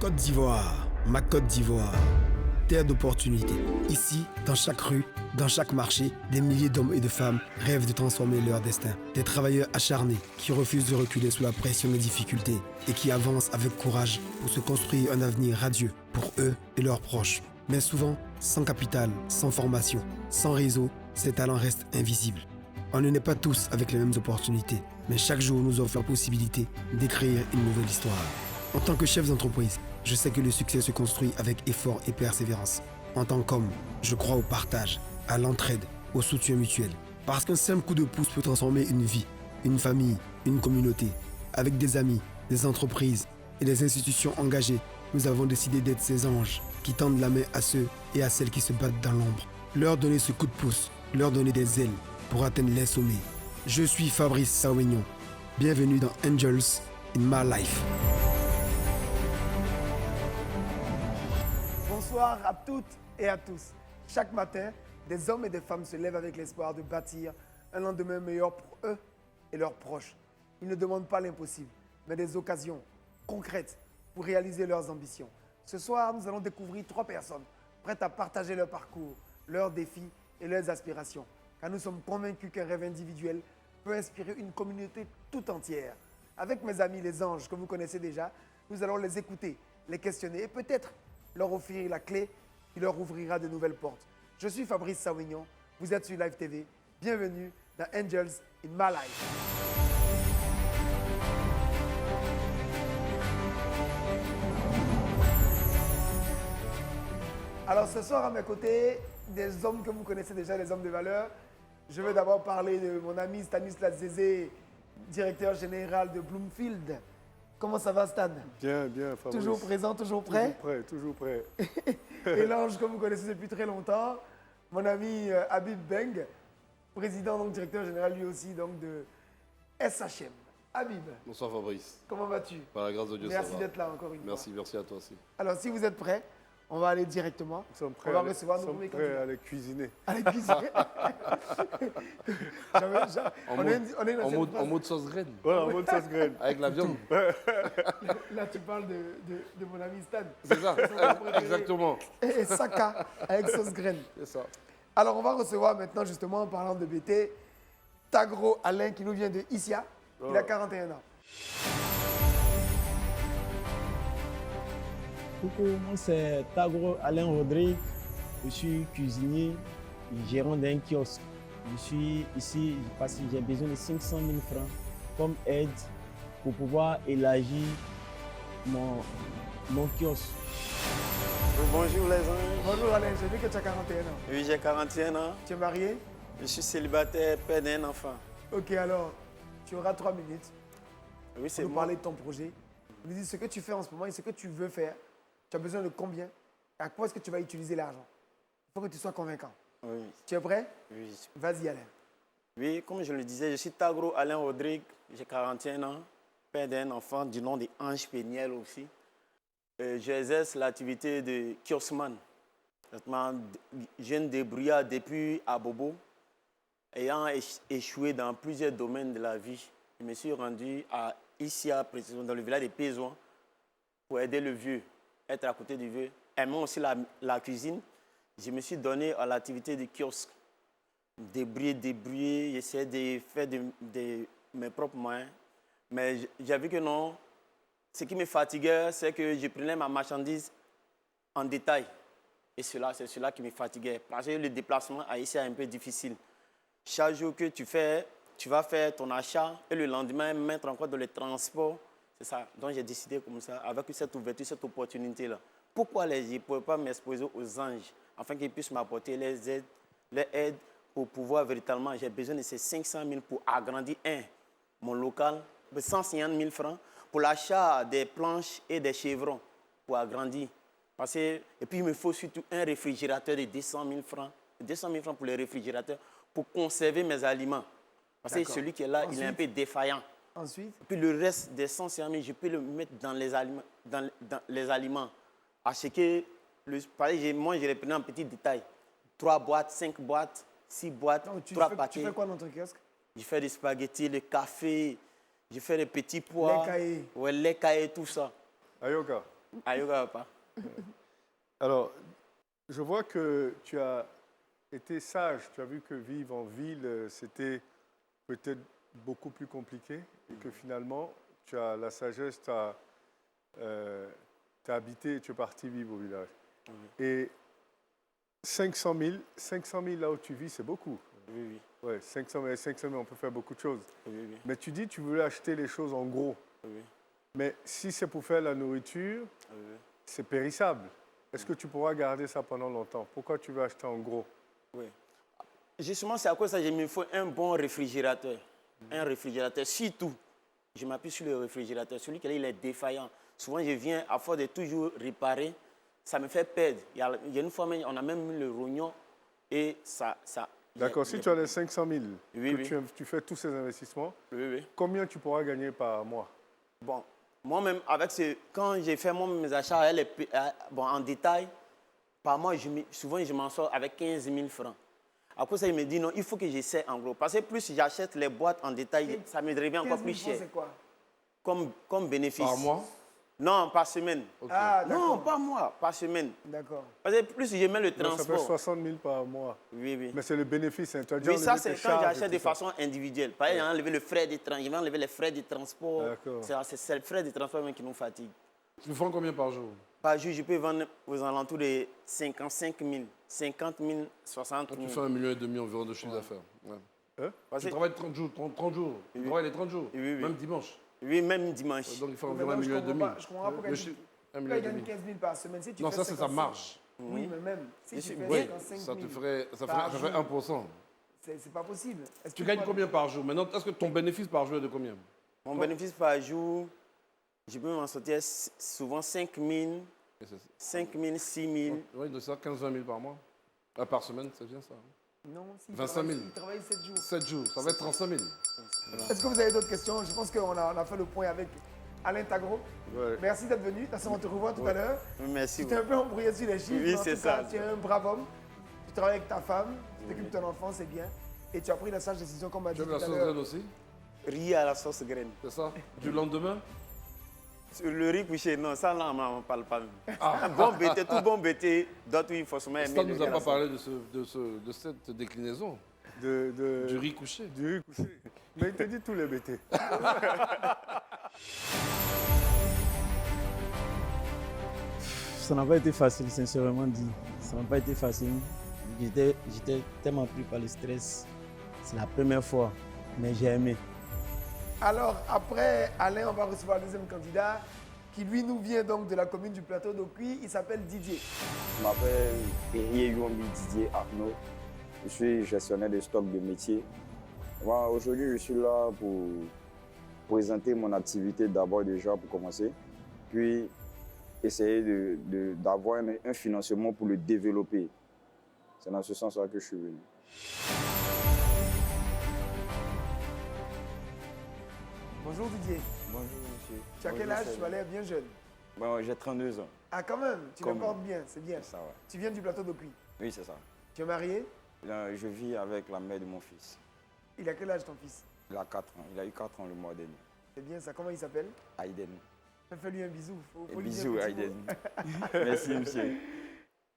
Côte d'Ivoire, ma Côte d'Ivoire, terre d'opportunités. Ici, dans chaque rue, dans chaque marché, des milliers d'hommes et de femmes rêvent de transformer leur destin. Des travailleurs acharnés qui refusent de reculer sous la pression des difficultés et qui avancent avec courage pour se construire un avenir radieux pour eux et leurs proches. Mais souvent, sans capital, sans formation, sans réseau, ces talents restent invisibles. On ne naît pas tous avec les mêmes opportunités, mais chaque jour nous offre la possibilité d'écrire une nouvelle histoire. En tant que chef d'entreprise, je sais que le succès se construit avec effort et persévérance. En tant qu'homme, je crois au partage, à l'entraide, au soutien mutuel. Parce qu'un simple coup de pouce peut transformer une vie, une famille, une communauté. Avec des amis, des entreprises et des institutions engagées, nous avons décidé d'être ces anges qui tendent la main à ceux et à celles qui se battent dans l'ombre. Leur donner ce coup de pouce, leur donner des ailes pour atteindre les sommets. Je suis Fabrice Sauignon. Bienvenue dans Angels in My Life. Bonsoir à toutes et à tous. Chaque matin, des hommes et des femmes se lèvent avec l'espoir de bâtir un lendemain meilleur pour eux et leurs proches. Ils ne demandent pas l'impossible, mais des occasions concrètes pour réaliser leurs ambitions. Ce soir, nous allons découvrir 3 personnes prêtes à partager leur parcours, leurs défis et leurs aspirations. Car nous sommes convaincus qu'un rêve individuel peut inspirer une communauté tout entière. Avec mes amis les anges que vous connaissez déjà, nous allons les écouter, les questionner et peut-être leur offrir la clé qui leur ouvrira de nouvelles portes. Je suis Fabrice Sauignon, vous êtes sur Live TV. Bienvenue dans Angels in My Life. Alors ce soir à mes côtés, des hommes que vous connaissez déjà, des hommes de valeur. Je veux d'abord parler de mon ami Stanislas Zézé, directeur général de Bloomfield. Comment ça va, Stan? Bien, bien, Fabrice. Toujours présent, toujours prêt? Toujours prêt. Et l'ange que vous connaissez depuis très longtemps, mon ami Habib Beng, président, donc directeur général lui aussi donc, de SHM. Habib. Bonsoir Fabrice. Comment vas-tu? Par la grâce de Dieu, ça va. Merci d'être là encore une fois. Merci à toi aussi. Alors, si vous êtes prêts, on va aller directement. Nous sommes prêts, on va recevoir nos premiers prêts candidats. à aller cuisiner. Allez, cuisiner. En mode sauce graine. Voilà, en mode sauce graine. Avec la viande. Là, tu parles de mon ami Stan. C'est ça, exactement. Et Saka avec sauce graine. C'est ça. Alors, on va recevoir maintenant, justement, en parlant de BT, Tagro Alain qui nous vient de Issia. Il a 41 ans. Coucou, moi c'est Tagro Alain Rodrigue. Je suis cuisinier, gérant d'un kiosque. Je suis ici parce que j'ai besoin de 500 000 francs comme aide pour pouvoir élargir mon kiosque. Bonjour les anges. Bonjour Alain, j'ai vu que tu as 41 ans. Oui, j'ai 41 ans. Tu es marié? Je suis célibataire, père d'un enfant. Ok, alors, tu auras 3 minutes Oui, c'est pour nous moi. parler de ton projet. Nous dis ce que tu fais en ce moment et ce que tu veux faire. Tu as besoin de combien? Et à quoi est-ce que tu vas utiliser l'argent? Il faut que tu sois convaincant. Oui, Tu es prêt? oui. Vas-y Alain. Oui, comme je le disais, je suis Tagro Alain Rodrigue. J'ai 41 ans, père d'un enfant du nom d'Ange Péniel aussi. J'exerce l'activité de kiosman. Jeune débrouillard depuis Abobo. Ayant échoué dans plusieurs domaines de la vie, je me suis rendu à Issia, précisément dans le village des Pézouans, pour aider le vieux, être à côté du vieux. Aimant aussi la cuisine, je me suis donné à l'activité de kiosque. Débrouiller, j'essaie de faire de mes propres moyens. Mais j'ai vu que non, ce qui me fatiguait, c'est que je prenais ma marchandise en détail. Et c'est cela qui me fatiguait. Parce que le déplacement à Issia est un peu difficile. Chaque jour que tu vas faire ton achat et le lendemain mettre encore dans le transport. C'est ça. Donc j'ai décidé comme ça, avec cette ouverture, cette opportunité-là. Pourquoi je ne pourrais pas m'exposer aux anges afin qu'ils puissent m'apporter les aides pour pouvoir véritablement, j'ai besoin de ces 500 000 pour agrandir mon local, 150 000 francs pour l'achat des planches et des chevrons pour agrandir. Et puis il me faut surtout un réfrigérateur de 200 000 francs. 200 000 francs pour le réfrigérateur pour conserver mes aliments. Parce que celui qui est là, il est un peu défaillant. Ensuite? Puis le reste des 150 000, je peux le mettre dans les aliments. Parce que, moi, je les prenais en petit détail. 3 boîtes, 5 boîtes, 6 boîtes, 3 paquets. Tu fais quoi dans ton kiosque? Je fais des spaghettis, le café, je fais des petits pois. Les cahiers. Ouais, les cahiers, tout ça. Ayoka, Ayoga pas. Alors, je vois que tu as été sage. Tu as vu que vivre en ville, c'était peut-être beaucoup plus compliqué et que finalement, tu as la sagesse, tu as habité et tu es parti vivre au village. Et 500 000 là où tu vis, c'est beaucoup. Oui, oui. Ouais, 500 000, on peut faire beaucoup de choses. Oui, oui. Mais tu dis que tu voulais acheter les choses en gros. Oui, Mais si c'est pour faire la nourriture, oui. c'est périssable. Est-ce que tu pourras garder ça pendant longtemps? Pourquoi tu veux acheter en gros? Oui. Justement, c'est à cause de ça qu'il me faut un bon réfrigérateur. Un réfrigérateur, surtout. Je m'appuie sur le réfrigérateur. Celui qui il est défaillant. Souvent, je viens, à force de toujours réparer, ça me fait perdre. Il y a une fois, on a même mis le rognon et ça. D'accord, si tu as les 500 000, oui, que tu fais tous ces investissements, oui. Combien tu pourras gagner par mois? Bon, moi-même, quand j'ai fait mes achats en détail, par mois, souvent, je m'en sors avec 15 000 francs. Après ça, il me dit non, il faut que j'essaie en gros. Parce que plus j'achète les boîtes en détail, ça me revient encore plus cher. C'est quoi? Comme bénéfice. Par mois? Non, par semaine. Okay. Ah, non, pas mois, par semaine. D'accord. Parce que plus je mets le Donc, ça transport. fait 60 000 par mois. Oui. Mais c'est le bénéfice. Hein. Tu as déjà Oui, ça, enlevé c'est tes quand charges et j'achète de tout ça. façon individuelle. Par exemple, j'ai enlevé le frais de transport. Je vais enlever les frais de transport. D'accord. C'est le frais de transport même qui nous fatigue. Tu vends combien par jour? Par jour, je peux vendre aux alentours de 55 000, 50 000, 60 000. Tu fais 1,5 million environ de chiffre d'affaires. Ouais. Parce Tu que- travailles 30 jours. Tu travailles les 30 jours. Oui. Même dimanche. Oui, même dimanche. Donc il faut Mais environ 1,5 moi, je million. comprends pas. Je comprends pas pourquoi Le il chiffre- dit- 1,5 pourquoi il million. gagne 15 000 par semaine. Si tu Non, fais ça, c'est sa 55, marge. Oui, mais même si tu fais Oui, 55 ça 000 te ferait par 1%. c'est pas possible. Est-ce Tu que gagnes toi- combien par jour? Maintenant, est-ce que ton bénéfice par jour est de combien? Mon bénéfice par jour, je peux m'en sortir souvent 5 000, 5 000, 6 000. Oui, de ça, 15-20 000 par mois. Par semaine, c'est bien ça. Non, si. 25 000. Il travaille 7 jours. 7 jours, ça va être 35 000. Est-ce que vous avez d'autres questions? Je pense qu'on a fait le point avec Alain Tagro. Ouais. Merci d'être venu. De toute façon, on te revoit tout à l'heure. Merci. Tu t'es un peu embrouillé sur les chiffres. Oui, mais en c'est tout cas, ça. tu es un brave homme. Tu travailles avec ta femme. Tu t'occupes de ton enfant, c'est bien. Et tu as pris la sage décision, comme on m'a dit Tu tout veux la à sauce l'heure. graine aussi? Riz à la sauce graine. C'est ça? Du lendemain? Sur le riz couché, non, ça, là, on ne parle pas. Un bon bété, tout bon bété, d'autres, il faut se mettre. Ça ne nous a pas parlé de cette déclinaison. Du riz couché. Du riz couché. Mais il te dit tous les BT. Ça n'a pas été facile, sincèrement dit. Ça n'a pas été facile. J'étais tellement pris par le stress. C'est la première fois, mais j'ai aimé. Alors, après Alain, on va recevoir le deuxième candidat qui, lui, nous vient donc de la commune du plateau d'Okui. Il s'appelle Didier. Je m'appelle Yombi Didier Arnaud. Je suis gestionnaire de stock de métier. Moi, aujourd'hui, je suis là pour présenter mon activité d'abord déjà pour commencer, puis essayer d'avoir un financement pour le développer. C'est dans ce sens-là que je suis venu. Bonjour Didier. Bonjour, monsieur. Tu as quel âge? Tu as l'air bien jeune. Bon, j'ai 32 ans. Ah, quand même, tu le Comme- portes bien, c'est bien. C'est ça, ouais. Tu viens du plateau d'Okui. Oui, c'est ça. Tu es marié? Là, je vis avec la mère de mon fils. Il a quel âge ton fils? Il a 4 ans. Il a eu 4 ans le mois dernier. C'est bien ça. Comment il s'appelle? Aïden. Fais-lui un bisou. Faut lui dire Bisous, petit Aïden. mot. Merci, monsieur.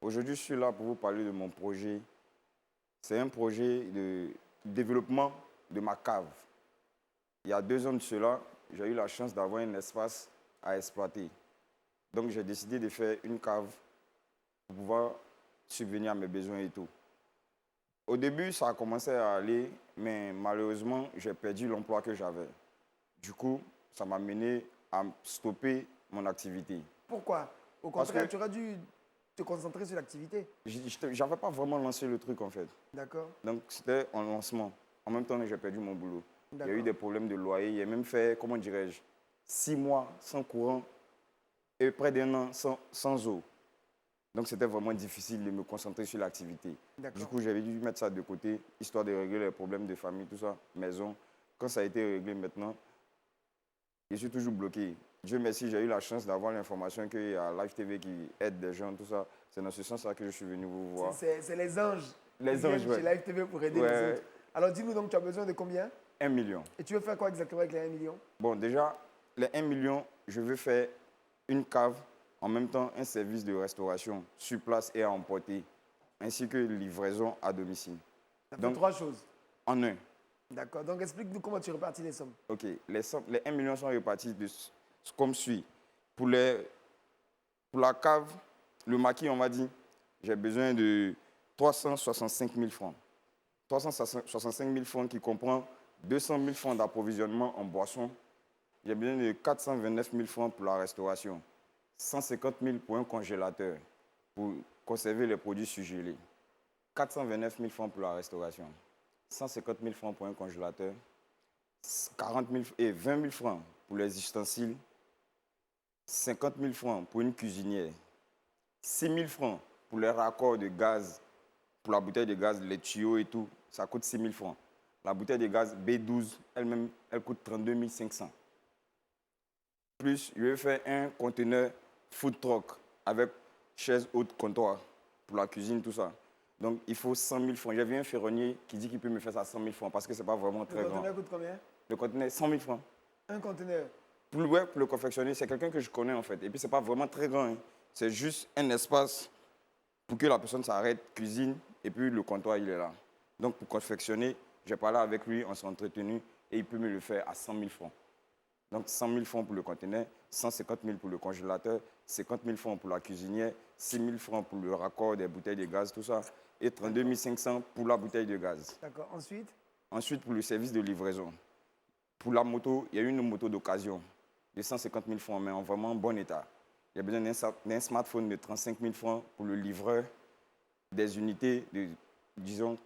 Aujourd'hui, je suis là pour vous parler de mon projet. C'est un projet de développement de ma cave. Il y a 2 ans de cela, j'ai eu la chance d'avoir un espace à exploiter. Donc, j'ai décidé de faire une cave pour pouvoir subvenir à mes besoins et tout. Au début, ça a commencé à aller, mais malheureusement, j'ai perdu l'emploi que j'avais. Du coup, ça m'a mené à stopper mon activité. Pourquoi? Au Parce contraire, que- tu aurais dû te concentrer sur l'activité. Je n'avais pas vraiment lancé le truc, en fait. D'accord? Donc, c'était en lancement. En même temps, j'ai perdu mon boulot. Il y a eu D'accord. des problèmes de loyer. J'ai même fait, comment dirais-je, 6 mois sans courant et près d'un an sans eau. Donc, c'était vraiment difficile de me concentrer sur l'activité. D'accord. Du coup, j'avais dû mettre ça de côté, histoire de régler les problèmes de famille, tout ça, maison. Quand ça a été réglé maintenant, je suis toujours bloqué. Dieu merci, j'ai eu la chance d'avoir l'information qu'il y a Live TV qui aide des gens, tout ça. C'est dans ce sens-là que je suis venu vous voir. C'est les anges. Les qui anges, viennent ouais. chez Live TV pour aider Ouais. les autres. Alors, dis-nous donc, tu as besoin de combien? 1 million. Et tu veux faire quoi exactement avec les 1 million? Bon, déjà, les 1 million, je veux faire une cave en même temps un service de restauration sur place et à emporter, ainsi que livraison à domicile. Ça fait Donc, 3 choses. En un. D'accord. Donc, explique-nous comment tu répartis les sommes. OK. Les 1 million sont répartis comme suit. Pour la cave, le maquis, on m'a dit, j'ai besoin de 365 000 francs. 365 000 francs qui comprend 200 000 francs d'approvisionnement en boisson. J'ai besoin de 429 000 francs pour la restauration. 150 000 pour un congélateur pour conserver les produits surgelés. 429 000 francs pour la restauration. 150 000 francs pour un congélateur. 40 000 et 20 000 francs pour les ustensiles. 50 000 francs pour une cuisinière. 6 000 francs pour les raccords de gaz, pour la bouteille de gaz, les tuyaux et tout. Ça coûte 6 000 francs. La bouteille de gaz B12, elle-même, elle coûte 32 500. Plus, je vais faire un conteneur food truck avec chaise haute comptoir pour la cuisine, tout ça. Donc, il faut 100 000 francs. J'ai vu un ferronnier qui dit qu'il peut me faire ça à 100 000 francs parce que ce n'est pas vraiment très grand. Le conteneur coûte combien? Le conteneur, 100 000 francs. Un conteneur. Pour le confectionner, c'est quelqu'un que je connais en fait. Et puis, ce n'est pas vraiment très grand. Hein. C'est juste un espace pour que la personne s'arrête, cuisine, et puis le comptoir, il est là. Donc, pour confectionner, j'ai parlé avec lui, on s'est entretenu, et il peut me le faire à 100 000 francs. Donc, 100 000 francs pour le conteneur, 150 000 pour le congélateur, 50 000 francs pour la cuisinière, 6 000 francs pour le raccord des bouteilles de gaz, tout ça, et 32 500 pour la bouteille de gaz. D'accord. Ensuite? Ensuite, pour le service de livraison. Pour la moto, il y a une moto d'occasion de 150 000 francs, mais en vraiment bon état. Il y a besoin d'un smartphone de 35 000 francs pour le livreur, des unités de, disons,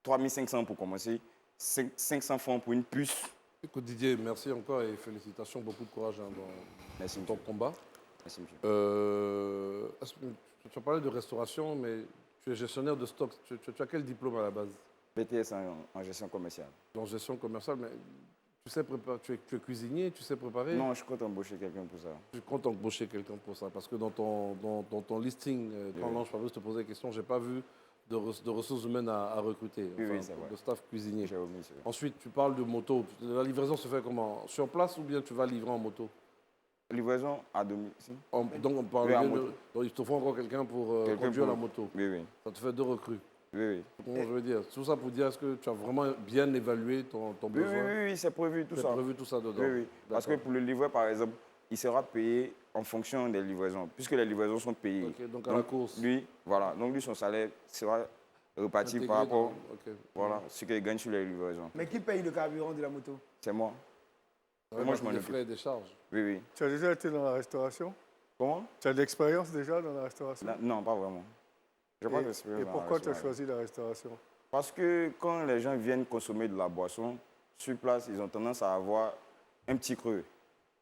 3 500 pour commencer, 500 francs pour une puce. Écoute Didier, merci encore et félicitations, beaucoup de courage Merci, dans ton combat. Merci, monsieur. Tu as parlé de restauration, mais tu es gestionnaire de stock. Tu as quel diplôme à la base? BTS en gestion commerciale. En gestion commerciale, mais tu sais préparer, tu es cuisinier, tu sais préparer? Non, je compte embaucher quelqu'un pour ça. Tu comptes embaucher quelqu'un pour ça? Parce que dans ton listing, quand Lange Fabrice te posait des questions, je n'ai pas vu de ressources humaines à recruter, Oui, c'est vrai. de staff cuisinier. J'ai omis, c'est vrai. Ensuite, tu parles de moto. La livraison se fait comment? Sur place ou bien tu vas livrer en moto? Livraison à domicile. Donc, on parle Oui, en de, moto. donc, il te faut encore quelqu'un pour conduire la moto. Oui, oui. Ça te fait 2 recrues. Oui, oui. Comment je veux dire? Tout ça pour dire, est-ce que tu as vraiment bien évalué ton Oui, besoin? oui, c'est prévu tout Tu ça. as prévu tout ça dedans? Oui, oui. Parce que pour le livreur, par exemple, il sera payé en fonction des livraisons, puisque les livraisons sont payées. Ok, donc à la course. Lui, voilà. Donc lui, son salaire sera reparti Intégré par rapport ok. voilà, ce qu'il gagne sur les livraisons. Mais qui paye le carburant de la moto? C'est moi. Ouais, moi, je m'en des occupe. frais et des charges. Oui, oui. Tu as déjà été dans la restauration? Comment? Tu as de l'expérience déjà dans la restauration? Non, pas vraiment. Je pas d'expérience Et dans la pourquoi tu as restauration. choisi la restauration? Parce que quand les gens viennent consommer de la boisson, sur place, ils ont tendance à avoir un petit creux.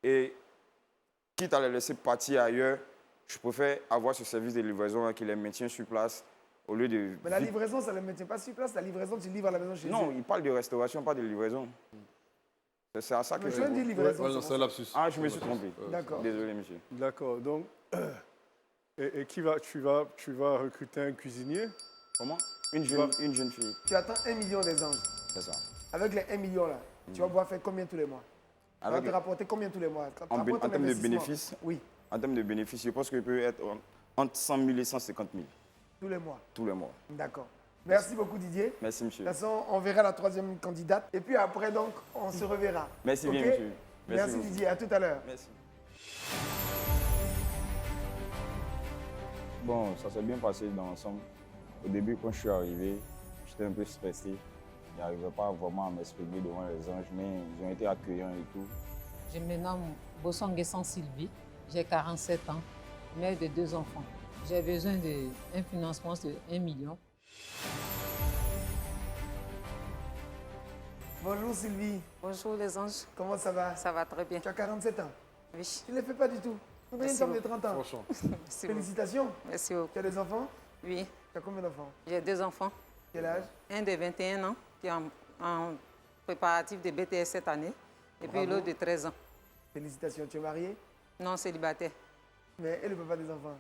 Et quitte à les laisser partir ailleurs, je préfère avoir ce service de livraison qui les maintient sur place au lieu de... Mais la livraison, ça ne le maintient pas sur place. La livraison, tu livres à la maison chez eux. Non, il parle de restauration, pas de livraison. C'est à ça que Mais je... tu as dit livraison. Ouais, non, c'est c'est un bon. lapsus. Ah, je me suis trompé. D'accord. Désolé, monsieur. D'accord. Donc, et tu vas recruter un cuisinier? Comment? Une jeune fille. Tu attends 1 million des anges. C'est ça. Avec les 1 million là, tu vas pouvoir faire combien tous les mois? Ça va Avec- te rapporter combien tous les mois? En termes de bénéfices, Oui, en termes de bénéfices, je pense qu'il peut être entre 100 000 et 150 000 tous les mois. tous les mois. D'accord. Merci beaucoup Didier. Merci, De monsieur. toute façon, on verra la 3e candidate. Et puis après, donc, on se reverra. Merci bien, Ok? monsieur. Merci beaucoup. Didier. À tout à l'heure. Merci. Bon, ça s'est bien passé dans l'ensemble. Au début, quand je suis arrivé, j'étais un peu stressé. Je n'arrivais pas vraiment à m'exprimer devant les anges, mais ils ont été accueillants et tout. Je me nomme Bossonguessan Sylvie, j'ai 47 ans, mère de 2 enfants. J'ai besoin d'un financement de 1 million. Bonjour Sylvie. Bonjour les anges, Comment ça va? ça va très bien. Tu as 47 ans. Oui, Tu ne les fais pas du tout. Tu as une Merci femme de beaucoup. 30 ans. Franchement. merci beaucoup. Félicitations. Merci beaucoup. Tu as des enfants? Oui, Tu as combien d'enfants? j'ai 2 enfants. Quel âge? Un de 21 ans qui est en préparatif de BTS cette année et puis Bravo. l'autre de 13 ans. Félicitations. Tu es marié? Non célibataire. Mais elle ne peut pas des enfants.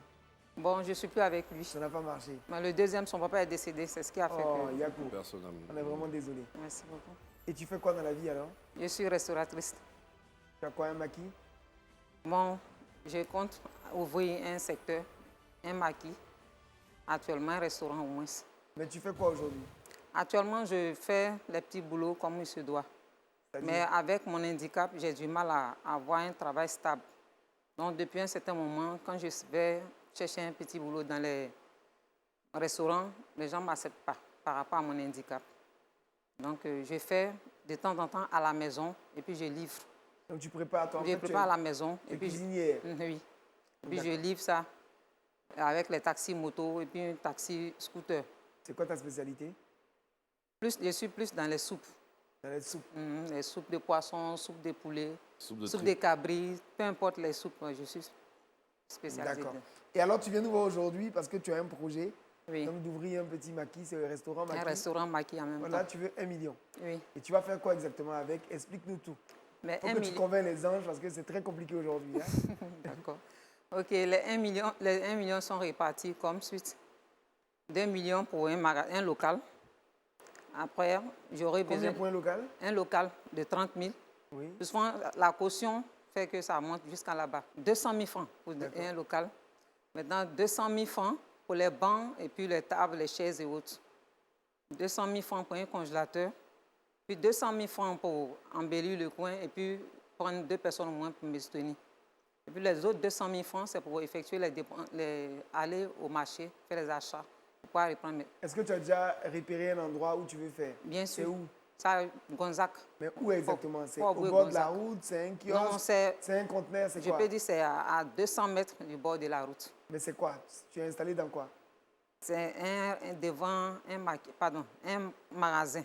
Bon, je ne suis plus avec lui. Ça n'a pas marché. Mais le deuxième, son papa est décédé, c'est ce qui a fait Oh, que... Yakou. Personnellement. On est vraiment désolé. Merci beaucoup. Et tu fais quoi dans la vie alors? Je suis restauratrice. Tu as quoi, un maquis? Bon, Je compte ouvrir un secteur, un maquis, actuellement un restaurant au moins. Mais tu fais quoi aujourd'hui? Actuellement, je fais les petits boulots comme il se doit. Mais avec mon handicap, j'ai du mal à avoir un travail stable. Donc, depuis un certain moment, quand je vais chercher un petit boulot dans les restaurants, les gens ne m'acceptent pas par rapport à mon handicap. Donc, je fais de temps en temps à la maison et puis je livre. Donc, tu prépares à toi? Je prépare à la maison. Et puis cuisinière? Oui. Et puis, je livre ça avec les taxis moto et puis un taxi scooter. C'est quoi ta spécialité? Je suis plus dans les soupes. Dans les soupes? Les soupes de poisson, soupe de poulet, Soupe de soupe de cabri, peu importe les soupes, je suis spécialisée. D'accord. Et alors, tu viens nous voir aujourd'hui parce que tu as un projet Oui. d'ouvrir un petit maquis, c'est le restaurant maquis. Un restaurant maquis en même Voilà, temps. tu veux 1 million. Oui. Et tu vas faire quoi exactement avec? Explique-nous tout. Mais Faut que tu convaincs les anges parce que c'est très compliqué aujourd'hui. Hein? D'accord. OK, les 1 million sont répartis comme suite. 2 millions pour un local. Après, j'aurai besoin... Combien pour un local? Un local de 30 000. Oui. Souvent, la caution fait que ça monte jusqu'à là-bas. 200 000 francs pour un local. Maintenant, 200 000 francs pour les bancs et puis les tables, les chaises et autres. 200 000 francs pour un congélateur. Puis 200 000 francs pour embellir le coin et puis prendre 2 personnes au moins pour me soutenir. Et puis les autres 200 000 francs, c'est pour effectuer aller au marché, faire les achats. Pour pouvoir reprendre. Est-ce que tu as déjà repéré un endroit où tu veux faire? Bien sûr. C'est où? Ça, Gonzac. Mais où exactement? C'est Faut au avouer bord de la Gonzac. route? C'est un kiosque? Non, c'est un conteneur? C'est quoi? Je peux dire que c'est à 200 mètres du bord de la route. Mais c'est quoi? Tu es installé dans quoi? C'est devant un magasin.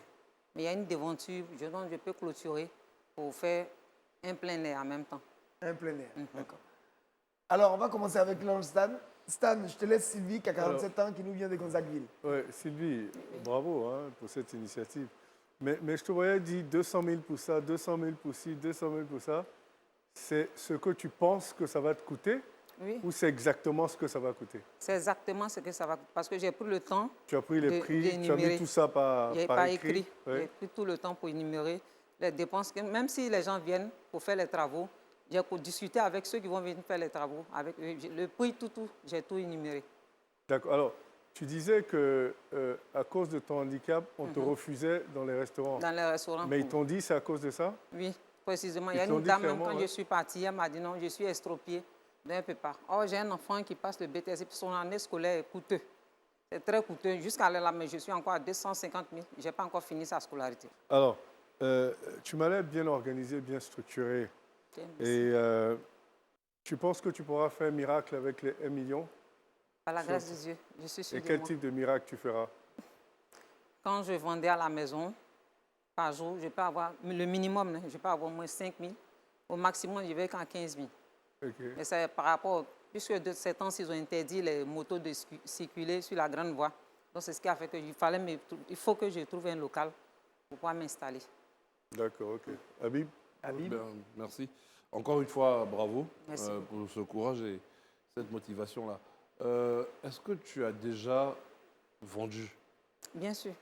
Mais il y a une devanture, donc je peux clôturer pour faire un plein air en même temps. Un plein air, d'accord. Alors, on va commencer avec l'ange Stan. Stan, je te laisse Sylvie, qui a 47 ans, qui nous vient de Gonzagueville. Oui, Sylvie, bravo hein, pour cette initiative. Mais je te voyais dire 200 000 pour ça, 200 000 pour ci, 200 000 pour ça. C'est ce que tu penses que ça va te coûter? Oui. Ou c'est exactement ce que ça va coûter? C'est exactement ce que ça va coûter. Parce que j'ai pris le temps. Tu as pris les prix, tu as mis tout ça par écrit. Oui. J'ai pris tout le temps pour énumérer les dépenses. Même si les gens viennent pour faire les travaux, j'ai discuté avec ceux qui vont venir faire les travaux. Avec le prix, tout, j'ai tout énuméré. D'accord. Alors, tu disais que à cause de ton handicap, on te refusait dans les restaurants. Dans les restaurants. Mais ils t'ont dit c'est à cause de ça? Oui, précisément. Il y a une dame, quand je suis partie, elle m'a dit non, je suis estropiée d'un peu part. Or, j'ai un enfant qui passe le BTS et son année scolaire est coûteux. C'est très coûteux. Jusqu'à là, mais je suis encore à 250 000. Je n'ai pas encore fini sa scolarité. Alors, tu m'as l'air bien organisé, bien structuré. Et tu penses que tu pourras faire un miracle avec les 1 million? Par la grâce de Dieu, je suis sûre. Et quel type de miracle tu feras? Quand je vendais à la maison, par jour, je peux avoir, le minimum, je peux avoir au moins 5 000. Au maximum, je vais qu'à 15 000. Okay. Mais c'est par rapport, puisque de ces temps-ci, ils ont interdit les motos de circuler sur la grande voie. Donc, c'est ce qui a fait il faut que je trouve un local pour pouvoir m'installer. D'accord, ok. Habib? Habib? Merci. Encore une fois, bravo Merci pour ce courage et cette motivation-là. Est-ce que tu as déjà vendu? Bien sûr.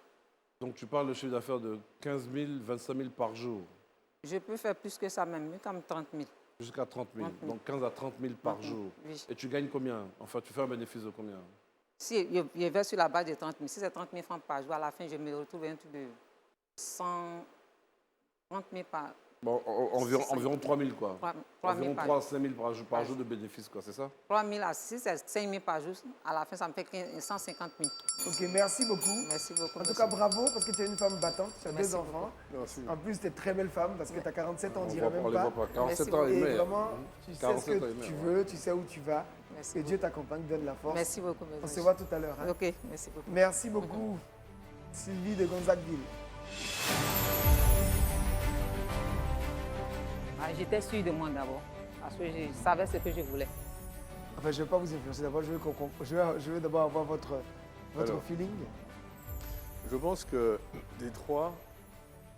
Donc, tu parles de chiffre d'affaires de 15 000, 25 000 par jour? Je peux faire plus que ça même, comme 30 000. Jusqu'à 30 000. Donc 15 à 30 000 par jour. Oui. Et tu gagnes combien? Enfin, tu fais un bénéfice de combien? Si je vais sur la base de 30 000, si c'est 30 000 francs par jour, à la fin, je me retrouve un truc de 130 000 par... Bon, environ 3 000 quoi. 3 000 environ 3 5 000 par jour de bénéfice, quoi, c'est ça? 3 000 à 6, c'est 5 000 par jour. À la fin, ça me fait 150 000. Ok, merci beaucoup. Merci beaucoup. En tout cas, bravo, parce que tu es une femme battante, tu as Merci 2 enfants. Merci. En plus, tu es très belle femme, parce que tu as 47 ans, on dirait On même les pas. voit pas. 47 Merci ans et Et mai. vraiment, tu sais ce 47 ans que et mai, tu ouais. veux, tu sais où tu vas. Merci Que Dieu t'accompagne, donne la force. Merci beaucoup. On se voit tout à l'heure. Hein. OK, merci beaucoup. Merci beaucoup, Sylvie de Gonzagueville. J'étais sûre de moi d'abord, parce que je savais ce que je voulais. Enfin, je ne vais pas vous influencer. D'abord, je veux d'abord avoir votre feeling. Je pense que des trois,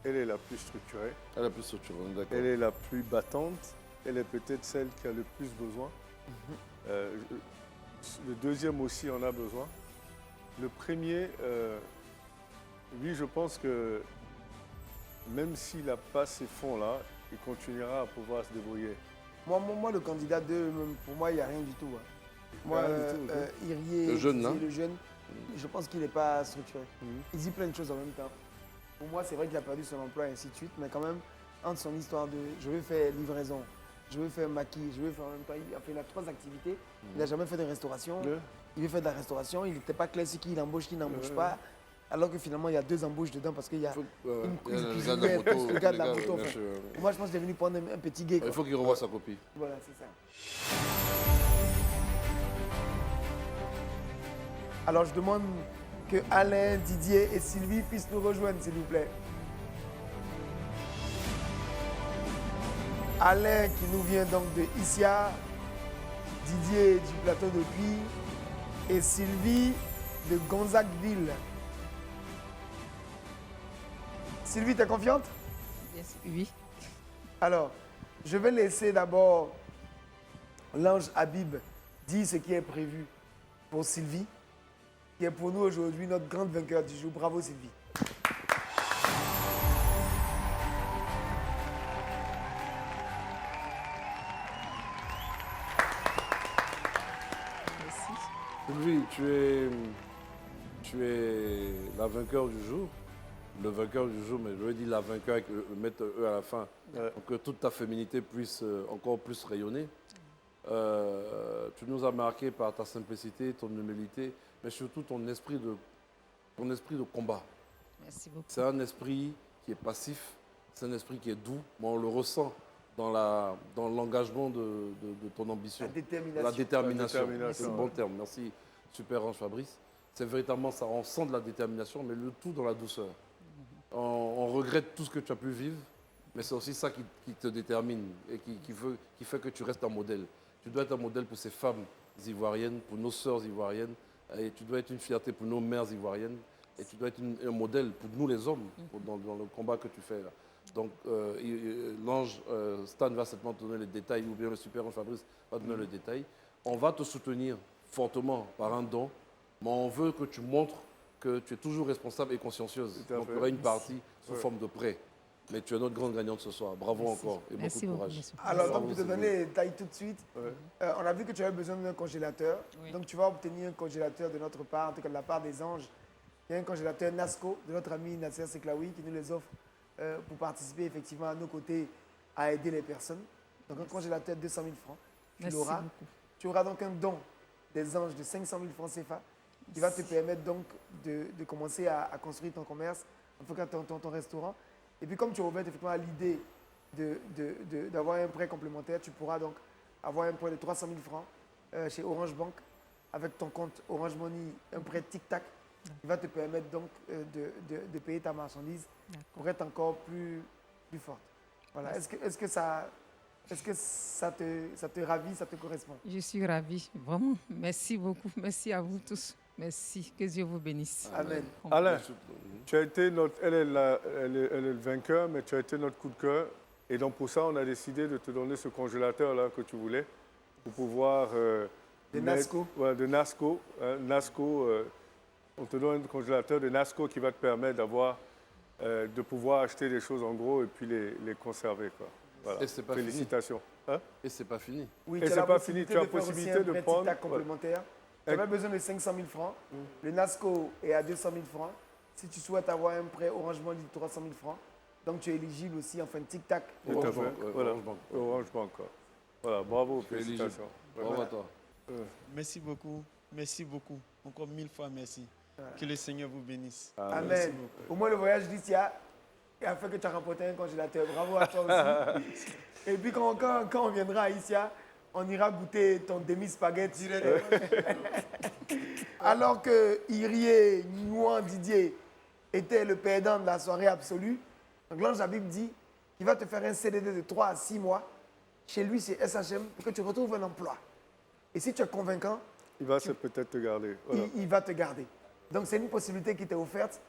elle est la plus structurée. Elle est la plus structurée, d'accord. Elle est la plus battante. Elle est peut-être celle qui a le plus besoin. Le deuxième aussi en a besoin. Le premier, lui, je pense que même s'il n'a pas ces fonds-là, il continuera à pouvoir se débrouiller. Moi, le candidat 2, pour moi, il n'y a rien du tout. Hein. Moi, Rien du tout, ok. Irié, Le jeune, Didier, hein. le jeune, je pense qu'il n'est pas structuré. Il dit plein de choses en même temps. Pour moi, c'est vrai qu'il a perdu son emploi et ainsi de suite, mais quand même, entre son histoire de je veux faire livraison, je veux faire maquis, je veux faire en même temps, il a 3 activités. Il n'a jamais fait de restauration. Ouais. Il veut faire de la restauration. Il n'était pas clair sur qui il embauche, qui n'embauche pas. Alors que finalement, il y a 2 embauches dedans parce qu'il y a une il y a le cuisinière, gars de la moto, plus le gars de la les moto. bien Enfin. sûr. Moi, je pense qu'il est venu prendre un petit gay. Il quoi. faut qu'il revoie sa copie. Voilà, c'est ça. Alors, je demande que Alain, Didier et Sylvie puissent nous rejoindre, s'il vous plaît. Alain qui nous vient donc de Issia, Didier du plateau de Puy et Sylvie de Gonzagueville. Sylvie, t'es confiante? Oui. Alors, je vais laisser d'abord l'ange Habib dire ce qui est prévu pour Sylvie, qui est pour nous aujourd'hui notre grande vainqueur du jour. Bravo Sylvie. Merci. Sylvie, tu es la vainqueur du jour. Le vainqueur du jour, mais je veux dire la vainqueur avec mettre E à la fin, pour que toute ta féminité puisse encore plus rayonner. Tu nous as marqué par ta simplicité, ton humilité, mais surtout ton esprit de combat. Merci beaucoup. C'est un esprit qui est passif, c'est un esprit qui est doux, mais on le ressent dans l'engagement de ton ambition. La détermination. La détermination. La détermination, C'est le bon terme. Merci, Super Ange Fabrice. C'est véritablement ça, on sent de la détermination, mais le tout dans la douceur. On regrette tout ce que tu as pu vivre, mais c'est aussi ça qui te détermine et qui fait que tu restes un modèle. Tu dois être un modèle pour ces femmes ivoiriennes, pour nos sœurs ivoiriennes, et tu dois être une fierté pour nos mères ivoiriennes, et tu dois être un modèle pour nous les hommes, dans le combat que tu fais là. Donc l'ange Stan va certainement te donner les détails, ou bien le Super Ange Fabrice va te donner le détail. On va te soutenir fortement par un don, mais on veut que tu montres que tu es toujours responsable et consciencieuse. Tout à Donc fait. il y aura une partie sous Ouais. forme de prêt. Mais tu es notre grande gagnante ce soir. Bravo encore et Merci beaucoup de beaucoup, courage. monsieur. Alors, Bravo, donc, pour te Sylvie. donner les détails tout de suite, Ouais. on a vu que tu avais besoin d'un congélateur. Oui. Donc, tu vas obtenir un congélateur de notre part, en tout cas de la part des anges. Il y a un congélateur Nasco de notre ami Nasser Seklaoui qui nous les offre pour participer effectivement à nos côtés à aider les personnes. Donc, un congélateur de 200 000 francs. Tu Merci l'auras. beaucoup. Tu auras donc un don des anges de 500 000 francs CFA qui va te permettre donc de commencer à construire ton commerce, en tout cas ton restaurant. Et puis comme tu as ouvert effectivement à l'idée d'avoir un prêt complémentaire, tu pourras donc avoir un prêt de 300 000 francs chez Orange Bank avec ton compte Orange Money, un prêt tic-tac qui va te permettre donc de payer ta marchandise pour être encore plus forte. Voilà. Est-ce que ça te ravit, ça te correspond? Je suis ravie, vraiment. Merci beaucoup. Merci à vous tous. Merci. Que Dieu vous bénisse. Amen. Alain, tu as été elle est le vainqueur, mais tu as été notre coup de cœur. Et donc pour ça, on a décidé de te donner ce congélateur-là que tu voulais pour pouvoir... De Nasco. De Nasco. Nasco, on te donne un congélateur de Nasco qui va te permettre de pouvoir acheter des choses en gros et puis les conserver, quoi. Voilà. Et c'est pas fini. Félicitations. Hein? Et c'est pas fini. Oui, Et tu as c'est la pas possibilité fini, tu as de faire aussi possibilité un de prêt prendre- tic-tac complémentaire. Tu avais besoin de 500 000 francs. Le Nasco est à 200 000 francs. Si tu souhaites avoir un prêt Orange Money de 300 000 francs, donc tu es éligible aussi, enfin tic-tac. Tout à Orange fait. Bank, Voilà. Orange Bank. Orange Bank, quoi. Voilà, bravo, Tu es éligible. félicitations. Bravo à toi. Merci beaucoup. Merci beaucoup. Encore 1000 fois merci. Que le Seigneur vous bénisse. Amen. Au moins le voyage d'ici a fait que tu as remporté un congélateur. Bravo à toi aussi. Et puis quand on viendra à Issia, on ira goûter ton demi-spaghetti. Alors que Irié, Nouan, Didier était le perdant de la soirée absolue, donc l'ange Habib dit qu'il va te faire un CDD de 3 à 6 mois chez lui, c'est SHM, pour que tu retrouves un emploi. Et si tu es convaincant, Il va peut-être te garder. Voilà. il va te garder. Donc c'est une possibilité qui t'est offerte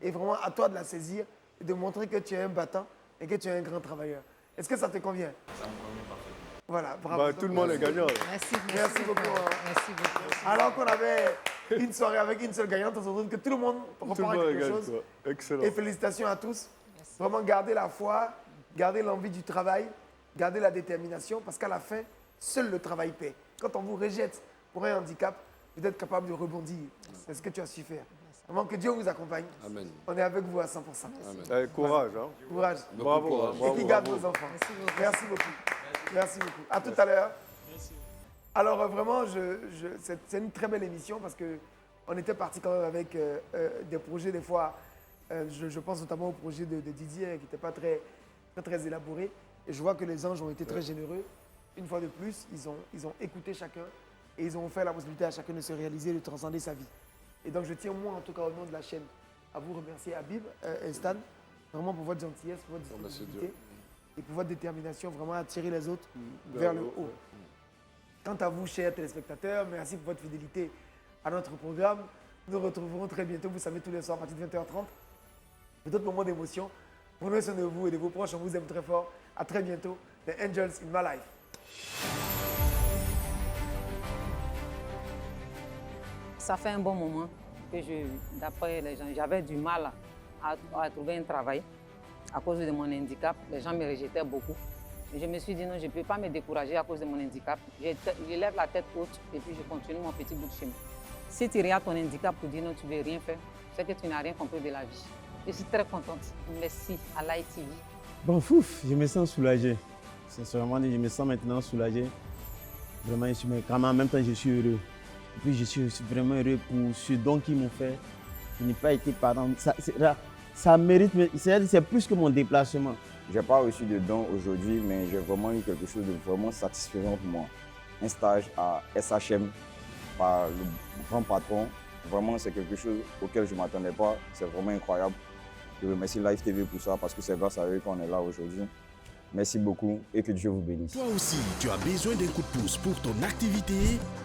et vraiment à toi de la saisir et de montrer que tu es un battant et que tu es un grand travailleur. Est-ce que ça te convient? Ça me convient parfaitement. Voilà, bravo. Bah, tout le monde est gagnant. là. Merci, Merci beaucoup. Merci beaucoup. Alors qu'on avait une soirée avec une seule gagnante, on se retrouve que tout le monde Tout le repart monde avec est quelque gagnant. chose. quoi. Excellent. Et félicitations à tous. Merci. Vraiment garder la foi, garder l'envie du travail Gardez la détermination parce qu'à la fin, seul le travail paie. Quand on vous rejette pour un handicap, vous êtes capable de rebondir. C'est ce que tu as su faire. Vraiment que Dieu vous accompagne. Amen. On est avec vous à 100%. Amen. Courage. Hein. Courage. Bravo. courage. Et bravo, qui garde bravo. vos enfants. Merci beaucoup. Merci beaucoup. À tout à l'heure. Alors vraiment, c'est une très belle émission parce qu'on était parti quand même avec des projets des fois. Je pense notamment au projet de Didier qui n'était pas très élaboré. Et je vois que les anges ont été très généreux. Une fois de plus, ils ont écouté chacun et ils ont offert la possibilité à chacun de se réaliser, de transcender sa vie. Et donc je tiens moi, en tout cas au nom de la chaîne, à vous remercier, Habib et Stan, vraiment pour votre gentillesse, pour votre disponibilité et pour votre détermination vraiment à tirer les autres vers le haut. Quant à vous, chers téléspectateurs, merci pour votre fidélité à notre programme. Nous nous retrouverons très bientôt, vous savez, tous les soirs à partir de 20h30 pour d'autres moments d'émotion. Prenez soin de vous et de vos proches, on vous aime très fort. À très bientôt. The Angels in My Life. Ça fait un bon moment que d'après les gens, j'avais du mal à trouver un travail à cause de mon handicap. Les gens me rejetaient beaucoup. Et je me suis dit non, je ne peux pas me décourager à cause de mon handicap. Je lève la tête haute et puis je continue mon petit bout de chemin. Si tu regardes ton handicap pour dire non, tu ne veux rien faire, c'est que tu n'as rien compris de la vie. Je suis très contente. Merci à l'ITV. Bon, fouf, je me sens soulagé. Sincèrement, je me sens maintenant soulagé. Vraiment, quand même, en même temps, je suis heureux. Et puis, je suis vraiment heureux pour ce don qu'ils m'ont fait. Je n'ai pas été parent. Ça mérite, c'est plus que mon déplacement. Je n'ai pas reçu de don aujourd'hui, mais j'ai vraiment eu quelque chose de vraiment satisfaisant pour moi. Un stage à SHM par le grand patron. Vraiment, c'est quelque chose auquel je ne m'attendais pas. C'est vraiment incroyable. Je remercie Live TV pour ça parce que c'est grâce à eux qu'on est là aujourd'hui. Merci beaucoup et que Dieu vous bénisse. Toi aussi, tu as besoin d'un coup de pouce pour ton activité?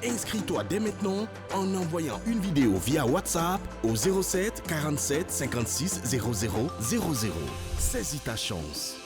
Inscris-toi dès maintenant en envoyant une vidéo via WhatsApp au 07 47 56 00 00. Saisis ta chance.